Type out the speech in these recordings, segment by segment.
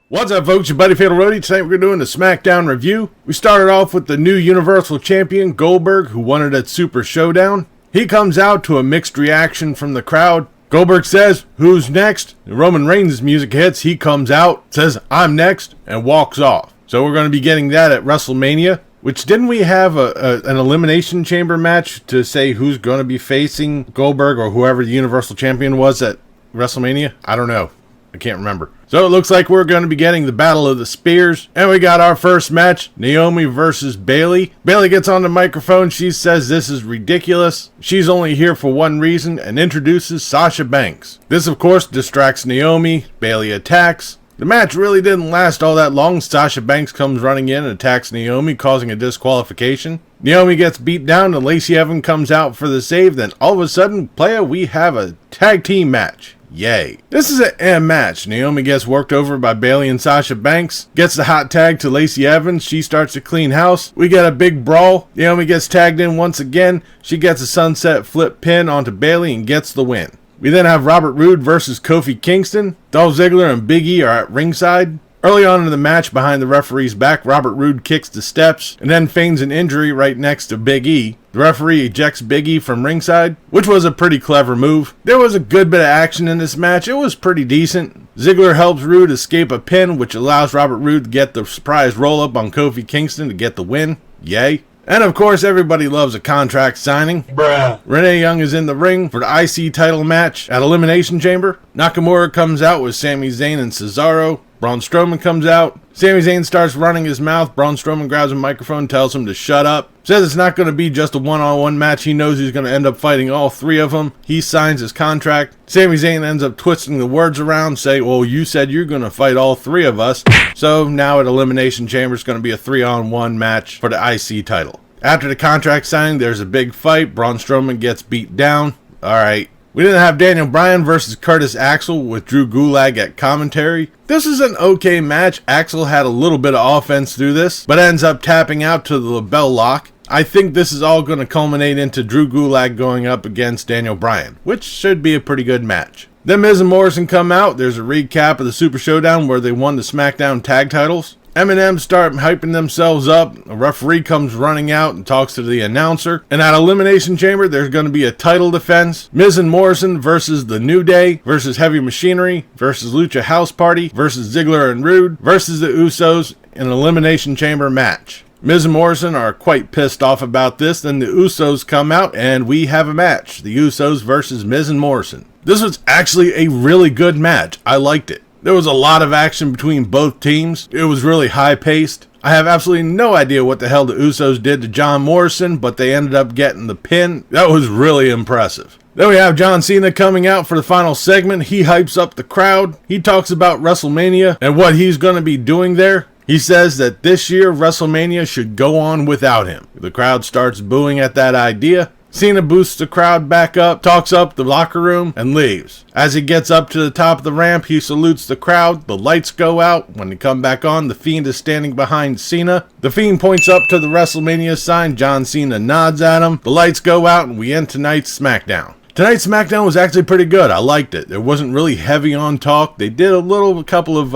What's up, folks? Your buddy Fatalroadie. Tonight we're doing the Smackdown review. We started off with the new Universal Champion, Goldberg, who won it at Super Showdown. He comes out to a mixed reaction from the crowd. Goldberg says, "Who's next?" Roman Reigns' music hits. He comes out, says, "I'm next," and walks off. So we're going to be getting that at WrestleMania. Which, didn't we have an Elimination Chamber match to say who's going to be facing Goldberg or whoever the Universal Champion was at WrestleMania? I don't know. I can't remember. So it looks like we're going to be getting the Battle of the Spears. And we got our first match, Naomi versus Bayley. Bayley gets on the microphone. She says this is ridiculous. She's only here for one reason and introduces Sasha Banks. This, of course, distracts Naomi. Bayley attacks. The match really didn't last all that long. Sasha Banks comes running in and attacks Naomi, causing a disqualification. Naomi gets beat down and Lacey Evans comes out for the save. Then all of a sudden, we have a tag team match. Yay. This is an M match. Naomi gets worked over by Bayley and Sasha Banks. Gets the hot tag to Lacey Evans. She starts to clean house. We get a big brawl. Naomi gets tagged in once again. She gets a sunset flip pin onto Bayley and gets the win. We then have Robert Roode versus Kofi Kingston. Dolph Ziggler and Big E are at ringside. Early on in the match, behind the referee's back, Robert Roode kicks the steps and then feigns an injury right next to Big E. The referee ejects Big E from ringside, which was a pretty clever move. There was a good bit of action in this match. It was pretty decent. Ziggler helps Roode escape a pin, which allows Robert Roode to get the surprise roll-up on Kofi Kingston to get the win. Yay. And of course, everybody loves a contract signing. Bruh. Renee Young is in the ring for the IC title match at Elimination Chamber. Nakamura comes out with Sami Zayn and Cesaro. Braun Strowman comes out. Sami Zayn starts running his mouth. Braun Strowman grabs a microphone, tells him to shut up. Says it's not going to be just a one-on-one match. He knows he's going to end up fighting all three of them. He signs his contract. Sami Zayn ends up twisting the words around, say, "Well, you said you're going to fight all three of us." So now at Elimination Chamber, it's going to be a 3-on-1 match for the IC title. After the contract signing, there's a big fight. Braun Strowman gets beat down. Alright. We didn't have Daniel Bryan versus Curtis Axel with Drew Gulak at commentary. This is an okay match. Axel had a little bit of offense through this, but ends up tapping out to the LeBell Lock. I think this is all going to culminate into Drew Gulak going up against Daniel Bryan, which should be a pretty good match. Then Miz and Morrison come out. There's a recap of the Super Showdown where they won the SmackDown tag titles. M&M start hyping themselves up. A referee comes running out and talks to the announcer. And at Elimination Chamber, there's going to be a title defense. Miz and Morrison versus The New Day versus Heavy Machinery versus Lucha House Party versus Ziggler and Roode versus the Usos in an Elimination Chamber match. Miz and Morrison are quite pissed off about this. Then the Usos come out and we have a match. The Usos versus Miz and Morrison. This was actually a really good match. I liked it. There was a lot of action between both teams. It was really high-paced. I have absolutely no idea what the hell the Usos did to John Morrison, but they ended up getting the pin. That was really impressive. Then we have John Cena coming out for the final segment. He hypes up the crowd. He talks about WrestleMania and what he's going to be doing there. He says that this year WrestleMania should go on without him. The crowd starts booing at that idea. Cena boosts the crowd back up, talks up the locker room, and leaves. As he gets up to the top of the ramp, he salutes the crowd. The lights go out. When they come back on, the Fiend is standing behind Cena. The Fiend points up to the WrestleMania sign. John Cena nods at him. The lights go out, and we end tonight's SmackDown. Tonight's SmackDown was actually pretty good. I liked it. It wasn't really heavy on talk. They did a couple of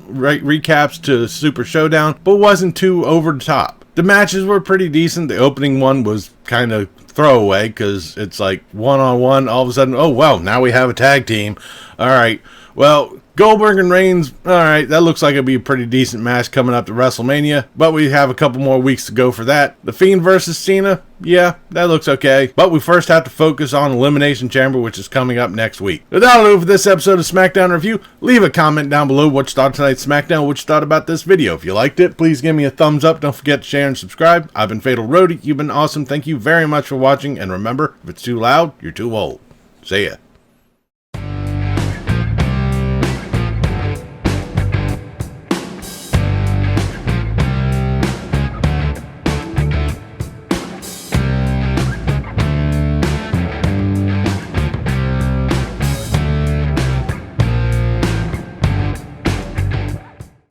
recaps to Super Showdown, but wasn't too over the top. The matches were pretty decent. The opening one was kind of throwaway because it's like one-on-one. All of a sudden, oh, well, now we have a tag team. All right. Well, Goldberg and Reigns, all right, that looks like it'll be a pretty decent match coming up to WrestleMania, but we have a couple more weeks to go for that. The Fiend versus Cena, yeah, that looks okay, but we first have to focus on Elimination Chamber, which is coming up next week. So that'll do for this episode of SmackDown Review. Leave a comment down below what you thought of tonight's SmackDown, what you thought about this video. If you liked it, please give me a thumbs up. Don't forget to share and subscribe. I've been Fatalroadie. You've been awesome. Thank you very much for watching, and remember, if it's too loud, you're too old. See ya.